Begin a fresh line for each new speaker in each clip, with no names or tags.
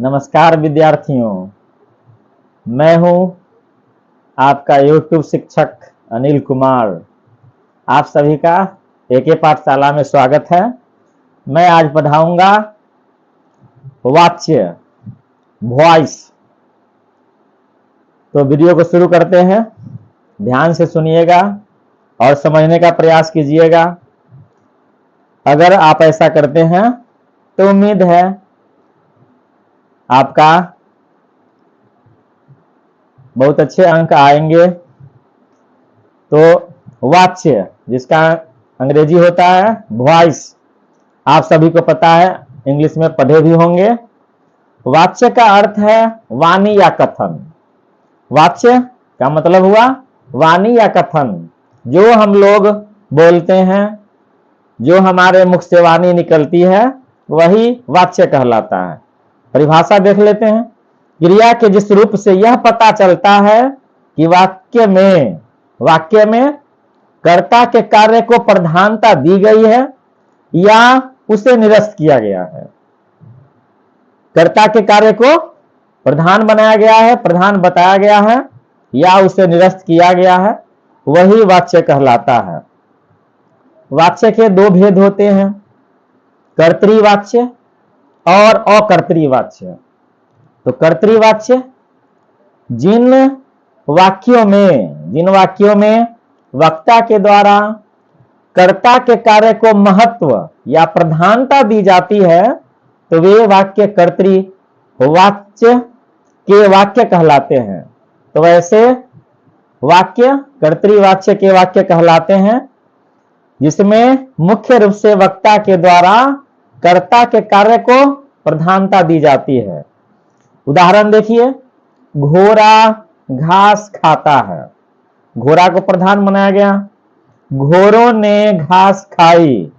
नमस्कार विद्यार्थियों, मैं हूं आपका YouTube शिक्षक अनिल कुमार। आप सभी का एके पाठशाला में स्वागत है। मैं आज पढ़ाऊंगा वाच्य, वॉइस। तो वीडियो को शुरू करते हैं। ध्यान से सुनिएगा और समझने का प्रयास कीजिएगा। अगर आप ऐसा करते हैं तो उम्मीद है आपका बहुत अच्छे अंक आएंगे। तो वाच्य, जिसका अंग्रेजी होता है वॉइस, आप सभी को पता है, इंग्लिश में पढ़े भी होंगे। वाच्य का अर्थ है वाणी या कथन। वाच्य का मतलब हुआ वाणी या कथन, जो हम लोग बोलते हैं, जो हमारे मुख से वाणी निकलती है, वही वाच्य कहलाता है। परिभाषा देख लेते हैं। क्रिया के जिस रूप से यह पता चलता है कि वाक्य में कर्ता के कार्य को प्रधानता दी गई है या उसे निरस्त किया गया है। कर्ता के कार्य को प्रधान बनाया गया है, प्रधान बताया गया है, या उसे निरस्त किया गया है, वही वाच्य कहलाता है। वाच्य के दो भेद होते हैं, कर्तृवाच्य और अकर्तृवाच्य। तो कर्तृवाच्य जिन वाक्यों में वक्ता के द्वारा कर्ता के कार्य को महत्व या प्रधानता दी जाती है, तो वे वाक्य कर्तृवाच्य के वाक्य कहलाते हैं। तो वैसे वाक्य कर्तृवाच्य के वाक्य कहलाते हैं जिसमें मुख्य रूप से वक्ता के द्वारा कर्ता के कार्य को प्रधानता दी जाती है। उदाहरण देखिए, घोड़ा घास खाता है। घोड़ा को प्रधान बनाया गया। घोड़ों ने घास खाई।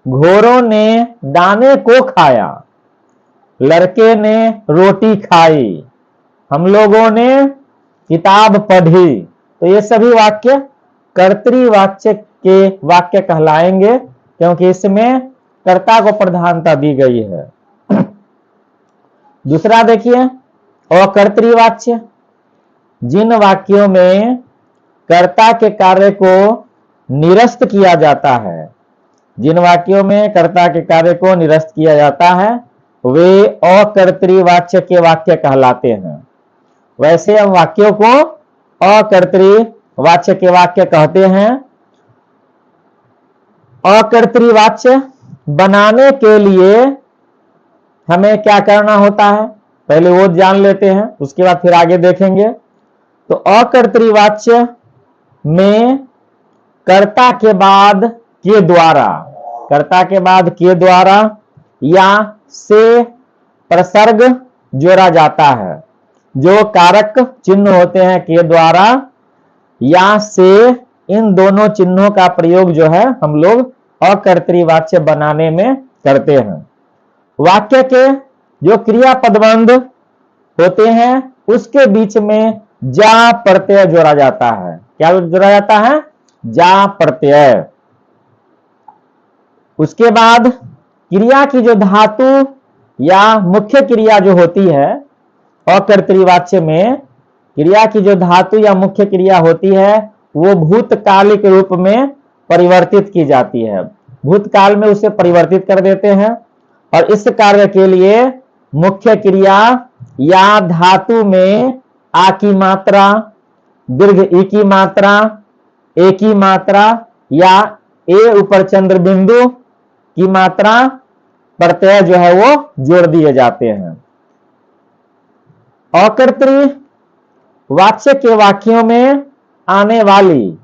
घोड़ों ने दाने को खाया। लड़के ने रोटी खाई। हम लोगों ने किताब पढ़ी। तो ये सभी वाक्य कर्तृवाच्य के वाक्य कहलाएंगे, क्योंकि इसमें कर्ता को प्रधानता दी गई है। दूसरा देखिए, अकर्तृवाच्य, जिन वाक्यों में कर्ता के कार्य को निरस्त किया जाता है। जिन वाक्यों में कर्ता के कार्य को निरस्त किया जाता है, वे अकर्तृवाच्य के वाक्य कहलाते हैं। वैसे हम वाक्यों को अकर्तृवाच्य के वाक्य कहते हैं। अकर्तृवाच्य बनाने के लिए हमें क्या करना होता है, पहले वो जान लेते हैं, उसके बाद फिर आगे देखेंगे। तो अकर्तृवाच्य में कर्ता के बाद के द्वारा या से प्रसर्ग जोड़ा जाता है। जो कारक चिन्ह होते हैं के द्वारा या से, इन दोनों चिन्हों का प्रयोग जो है हम लोग अकर्तृवाच्य बनाने में करते हैं। वाक्य के जो क्रियापदबंध होते हैं उसके बीच में जा प्रत्यय जोड़ा जाता है। क्या जोड़ा जाता है? जा प्रत्यय। उसके बाद क्रिया की जो धातु या मुख्य क्रिया जो होती है, अकर्तृवाच्य में क्रिया की जो धातु या मुख्य क्रिया होती है, वो भूतकालिक रूप में परिवर्तित की जाती है। भूतकाल में उसे परिवर्तित कर देते हैं, और इस कार्य के लिए मुख्य क्रिया या धातु में आ की मात्रा, दीर्घ ई की मात्रा, ए की मात्रा या ए ऊपर चंद्र बिंदु की मात्रा प्रत्यय जो है वो जोड़ दिए जाते हैं। अकर्तृवाच्य के वाक्यों में आने वाली,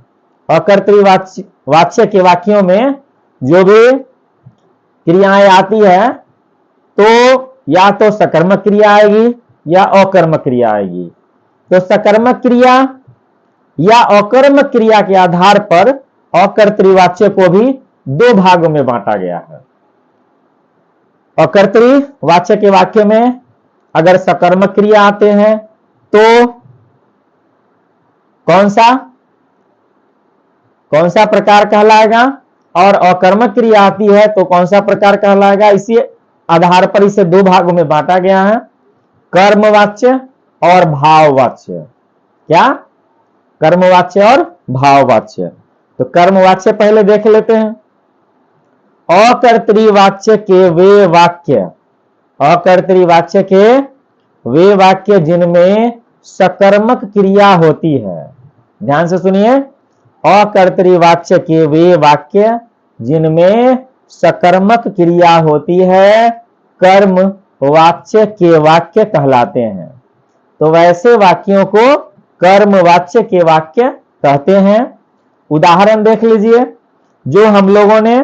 अकर्तृवाच्य के वाक्यों में जो भी क्रियाएं आती है, तो या तो सकर्मक क्रिया आएगी या अकर्मक क्रिया आएगी। तो सकर्मक क्रिया या अकर्मक क्रिया के आधार पर अकर्तृवाच्य को भी दो भागों में बांटा गया है। अकर्तृवाच्य के वाक्य में अगर सकर्मक क्रिया आते हैं तो कौन सा प्रकार कहलाएगा, और अकर्मक क्रिया आती है तो कौन सा प्रकार कहलाएगा, इसी आधार पर इसे दो भागों में बांटा गया है, कर्मवाच्य और भाववाच्य। क्या? कर्मवाच्य और भाववाच्य। तो कर्मवाच्य पहले देख लेते हैं। अकर्तृवाच्य के वे वाक्य, अकर्तृवाच्य के वे वाक्य जिनमें सकर्मक क्रिया होती है। ध्यान से सुनिए, अकर्तृवाच्य के वे वाक्य जिनमें सकर्मक क्रिया होती है कर्म वाच्य के वाक्य कहलाते हैं। तो वैसे वाक्यों को कर्मवाच्य के वाक्य कहते हैं। उदाहरण देख लीजिए, जो हम लोगों ने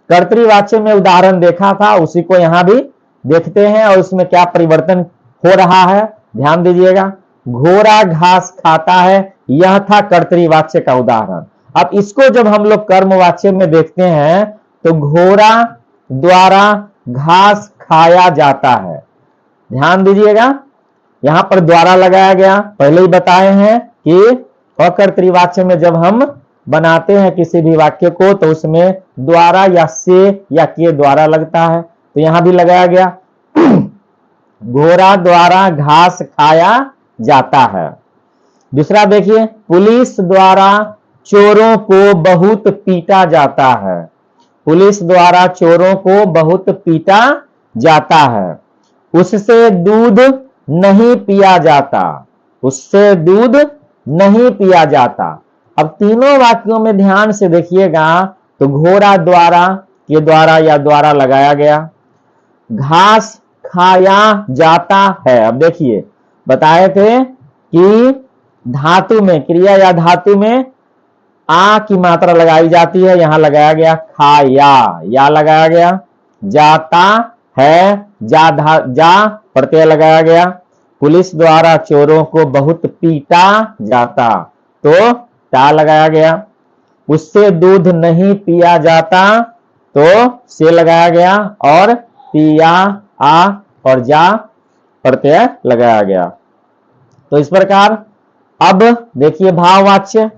कर्तृवाच्य में उदाहरण देखा था उसी को यहां भी देखते हैं और उसमें क्या परिवर्तन हो रहा है ध्यान दीजिएगा। घोड़ा घास खाता है, यह था कर्तृवाच्य का उदाहरण। अब इसको जब हम लोग कर्मवाच्य में देखते हैं तो घोड़ा द्वारा घास खाया जाता है। ध्यान दीजिएगा, यहां पर द्वारा लगाया गया। पहले ही बताए हैं कि अकर्तृवाच्य में जब हम बनाते हैं किसी भी वाक्य को तो उसमें द्वारा या से या के द्वारा लगता है, तो यहां भी लगाया गया। घोड़ा द्वारा घास खाया जाता है। दूसरा देखिए, पुलिस द्वारा चोरों को बहुत पीटा जाता है। पुलिस द्वारा चोरों को बहुत पीटा जाता है। उससे दूध नहीं पिया जाता, उससे दूध नहीं पिया जाता। अब तीनों वाक्यों में ध्यान से देखिएगा तो घोड़ा द्वारा के द्वारा या द्वारा लगाया गया, घास खाया जाता है। अब देखिए, बताए थे कि धातु में, क्रिया या धातु में आ की मात्रा लगाई जाती है, यहां लगाया गया खाया, या लगाया गया। जाता है, जा प्रत्यय लगाया गया। पुलिस द्वारा चोरों को बहुत पीटा जाता, तो टा लगाया गया। उससे दूध नहीं पिया जाता, तो से लगाया गया। और पिया आ और जा प्रत्यय लगाया गया। तो इस प्रकार अब देखिए भाववाच्य।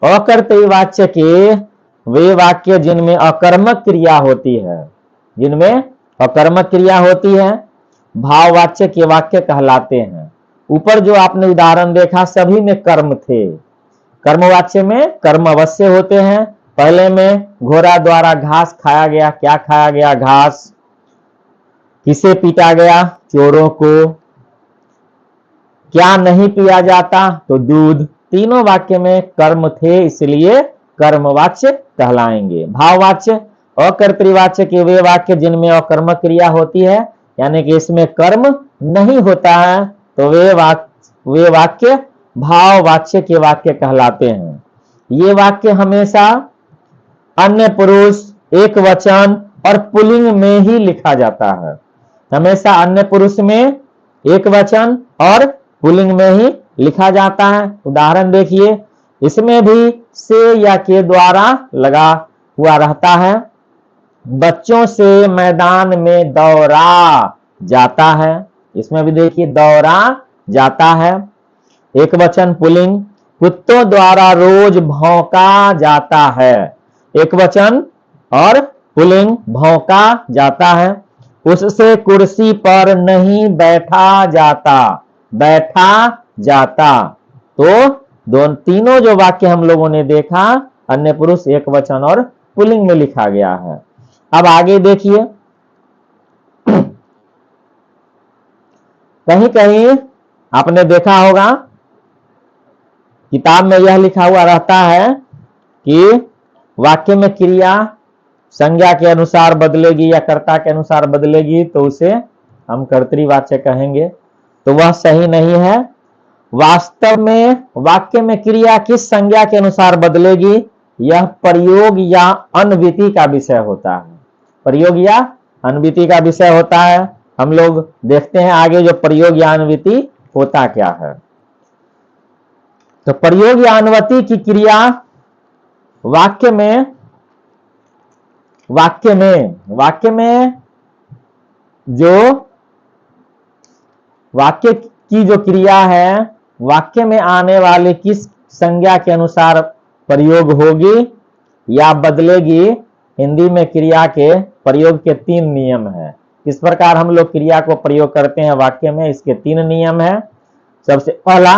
अकर्तृवाच्य के वे वाक्य जिनमें अकर्मक क्रिया होती है, जिनमें अकर्मक क्रिया होती है भाववाच्य के वाक्य कहलाते हैं। ऊपर जो आपने उदाहरण देखा सभी में कर्म थे। कर्मवाच्य में कर्म अवश्य होते हैं। पहले में घोड़ा द्वारा घास खाया गया, क्या खाया गया? घास। किसे पीटा गया? चोरों को। क्या नहीं पिया जाता? तो दूध। तीनों वाक्य में कर्म थे, इसलिए कर्मवाच्य कहलाएंगे। भाववाच्य, अकर्तृवाच्य के वे वाक्य जिनमें अकर्मक क्रिया होती है, यानी कि इसमें कर्म नहीं होता है, तो वे वाक्य भाववाच्य के वाक्य कहलाते हैं। ये वाक्य हमेशा अन्य पुरुष, एक वचन और पुल्लिंग में ही लिखा जाता है। हमेशा अन्य पुरुष में, एक वचन और पुल्लिंग में ही लिखा जाता है। उदाहरण देखिए, इसमें भी से या के द्वारा लगा हुआ रहता है। बच्चों से मैदान में दौड़ा जाता है, इसमें भी देखिए दौड़ा जाता है। एक वचन पुल्लिंग। कुत्तों द्वारा रोज भौंका जाता है, एक वचन और पुल्लिंग भौंका जाता है। उससे कुर्सी पर नहीं बैठा जाता, बैठा जाता। तो तीनों जो वाक्य हम लोगों ने देखा अन्य पुरुष, एक वचन और पुल्लिंग में लिखा गया है। अब आगे देखिए, कहीं कहीं आपने देखा होगा किताब में यह लिखा हुआ रहता है कि वाक्य में क्रिया संज्ञा के अनुसार बदलेगी या कर्ता के अनुसार बदलेगी तो उसे हम कर्तृवाच्य कहेंगे, तो वह सही नहीं है। वास्तव में वाक्य में क्रिया किस संज्ञा के अनुसार बदलेगी, यह प्रयोग या अन्विति का विषय होता है। प्रयोग या अन्विति का विषय होता है। हम लोग देखते हैं आगे जो प्रयोग या अन्विति होता क्या है। तो प्रयोग या अन्वति की क्रिया वाक्य में जो वाक्य की जो क्रिया है वाक्य में आने वाले किस संज्ञा के अनुसार प्रयोग होगी या बदलेगी, हिंदी में क्रिया के प्रयोग के 3 नियम है। किस प्रकार हम लोग क्रिया को प्रयोग करते हैं वाक्य में, इसके 3 नियम है। सबसे पहला,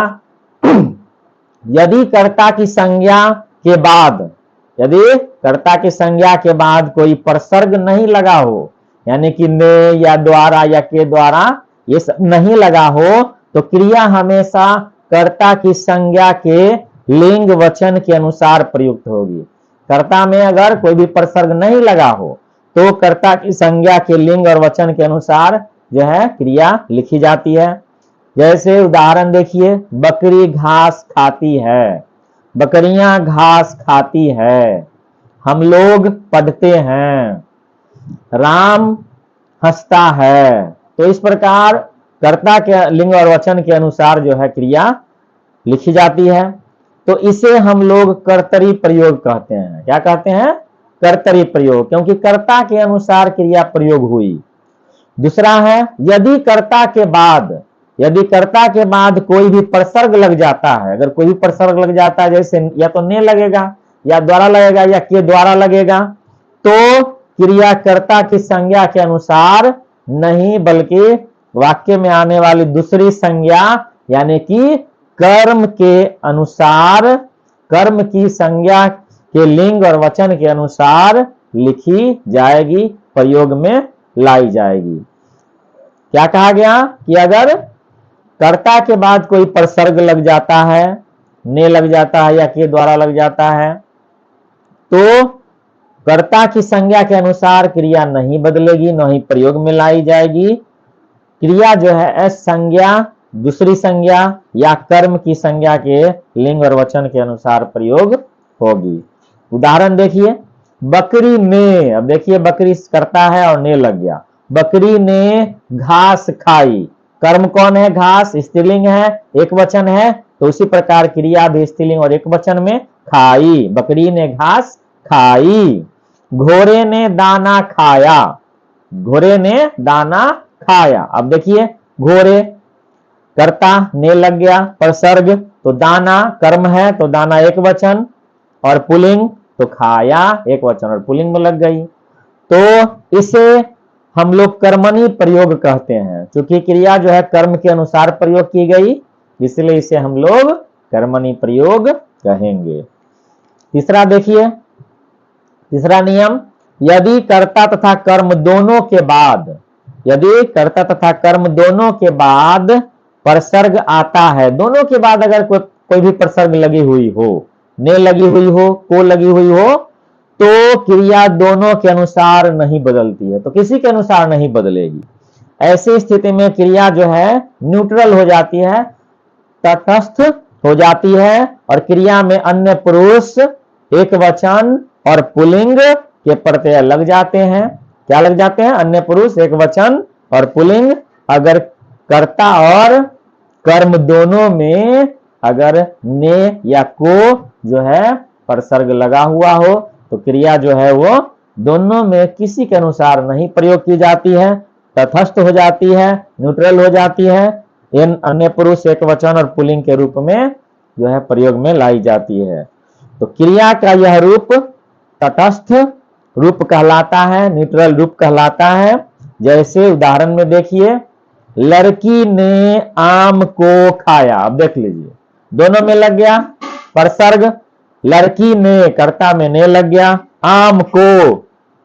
यदि कर्ता की संज्ञा के बाद, यदि कर्ता की संज्ञा के बाद कोई प्रसर्ग नहीं लगा हो, यानी कि ने या द्वारा या के द्वारा ये सब नहीं लगा हो, तो क्रिया हमेशा कर्ता की संज्ञा के लिंग वचन के अनुसार प्रयुक्त होगी। कर्ता में अगर कोई भी प्रसर्ग नहीं लगा हो तो कर्ता की संज्ञा के लिंग और वचन के अनुसार जो है क्रिया लिखी जाती है। जैसे उदाहरण देखिए, बकरी घास खाती है, बकरियां घास खाती है, हम लोग पढ़ते हैं, राम हंसता है। तो इस प्रकार कर्ता के लिंग और वचन के अनुसार जो है क्रिया लिखी जाती है। तो इसे हम लोग कर्तरी प्रयोग कहते हैं। क्या कहते हैं? कर्तरी प्रयोग, क्योंकि कर्ता के अनुसार क्रिया प्रयोग हुई। दूसरा है, यदि कर्ता के बाद कोई भी प्रसर्ग लग जाता है, अगर कोई भी प्रसर्ग लग जाता है, जैसे या तो ने लगेगा या द्वारा लगेगा या के द्वारा लगेगा, तो क्रिया कर्ता की संज्ञा के अनुसार नहीं बल्कि वाक्य में आने वाली दूसरी संज्ञा यानी कि कर्म के अनुसार, कर्म की संज्ञा के लिंग और वचन के अनुसार लिखी जाएगी, प्रयोग में लाई जाएगी। क्या कहा गया कि अगर कर्ता के बाद कोई प्रसर्ग लग जाता है, ने लग जाता है या के द्वारा लग जाता है, तो कर्ता की संज्ञा के अनुसार क्रिया नहीं बदलेगी, न ही प्रयोग में लाई जाएगी। क्रिया जो है संज्ञा, दूसरी संज्ञा या कर्म की संज्ञा के लिंग और वचन के अनुसार प्रयोग होगी। उदाहरण देखिए, बकरी ने, अब देखिए बकरी करता है और ने लग गया, बकरी ने घास खाई। कर्म कौन है? घास, स्त्रीलिंग है, एक वचन है, तो उसी प्रकार क्रिया भी स्त्रीलिंग और एक वचन में खाई, बकरी ने घास खाई। घोड़े ने दाना खाया, घोड़े ने दाना खाया। अब देखिए, घोड़े कर्ता ने लग गया, प्रसर्ग, तो दाना कर्म है तो दाना एक वचन और पुल्लिंग, तो खाया एक वचन और पुल्लिंग में लग गई। तो इसे हम लोग कर्मणी प्रयोग कहते हैं। चूंकि क्रिया जो है कर्म के अनुसार प्रयोग की गई, इसलिए इसे हम लोग कर्मणी प्रयोग कहेंगे। तीसरा देखिए, तीसरा नियम, यदि कर्ता तथा कर्म दोनों के बाद, यदि कर्ता तथा कर्म दोनों के बाद प्रसर्ग आता है, दोनों के बाद अगर कोई भी प्रसर्ग लगी हुई हो, ने लगी हुई हो, को लगी हुई हो, तो क्रिया दोनों के अनुसार नहीं बदलती है, तो किसी के अनुसार नहीं बदलेगी। ऐसी स्थिति में क्रिया जो है न्यूट्रल हो जाती है, तटस्थ हो जाती है, और क्रिया में अन्य पुरुष, एक वचन और पुल्लिंग के प्रत्यय लग जाते हैं। क्या लग जाते हैं? अन्य पुरुष, एक वचन और पुल्लिंग। अगर कर्ता और कर्म दोनों में अगर ने या को जो है प्रसर्ग लगा हुआ हो, तो क्रिया जो है वो दोनों में किसी के अनुसार नहीं प्रयोग की जाती है, तटस्थ हो जाती है, न्यूट्रल हो जाती है। इन अन्य पुरुष, एक वचन और पुल्लिंग के रूप में जो है प्रयोग में लाई जाती है। तो क्रिया का यह रूप तटस्थ रूप कहलाता है, न्यूट्रल रूप कहलाता है। जैसे उदाहरण में देखिए, लड़की ने आम को खाया। अब देख लीजिए, दोनों में लग गया प्रसर्ग, लड़की ने कर्ता में ने लग गया, आम को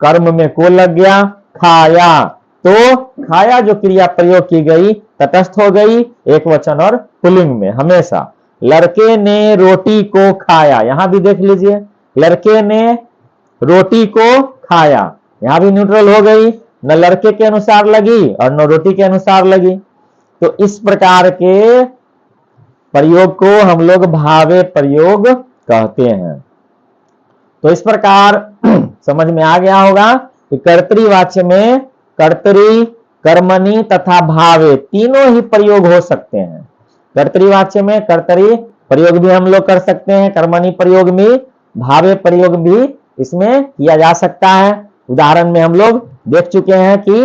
कर्म में को लग गया, खाया, तो खाया जो क्रिया प्रयोग की गई तटस्थ हो गई, एक वचन और पुल्लिंग में हमेशा। लड़के ने रोटी को खाया, यहां भी देख लीजिए, लड़के ने रोटी को खाया, यहां भी न्यूट्रल हो गई, न लड़के के अनुसार लगी और न रोटी के अनुसार लगी। तो इस प्रकार के प्रयोग को हम लोग भावे प्रयोग कहते हैं। तो इस प्रकार समझ में आ गया होगा कि कर्तृवाच्य में कर्तरी, कर्मणि तथा भावे तीनों ही प्रयोग हो सकते हैं। कर्तृवाच्य में कर्तरी प्रयोग भी हम लोग कर सकते हैं, कर्मणि प्रयोग भी, भावे प्रयोग भी इसमें किया जा सकता है। उदाहरण में हम लोग देख चुके हैं कि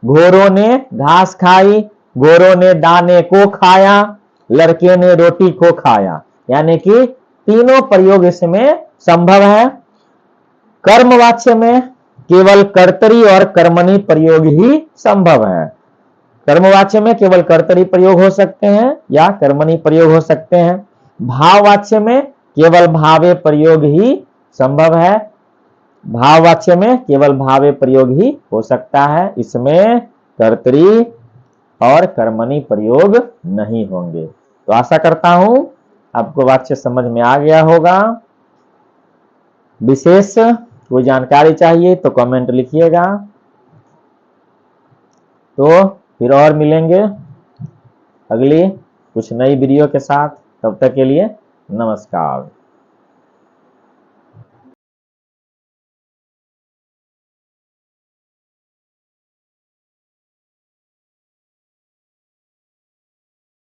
घोड़ों ने घास खाई, घोड़ों ने दाने को खाया, लड़के ने रोटी को खाया, यानी कि तीनों प्रयोग इसमें संभव है। कर्मवाच्य में केवल कर्तरी और कर्मणी प्रयोग ही संभव है। कर्मवाच्य में केवल कर्तरी प्रयोग हो सकते हैं या कर्मणी प्रयोग हो सकते हैं। भाववाच्य में केवल भावे प्रयोग ही संभव है। भाववाच्य में केवल भावे प्रयोग ही हो सकता है, इसमें कर्तरी और कर्मणी प्रयोग नहीं होंगे। तो आशा करता हूं आपको वाक्य समझ में आ गया होगा। विशेष कोई जानकारी चाहिए तो कमेंट लिखिएगा। तो फिर और मिलेंगे अगली कुछ नई वीडियो के साथ। तब तक के लिए नमस्कार।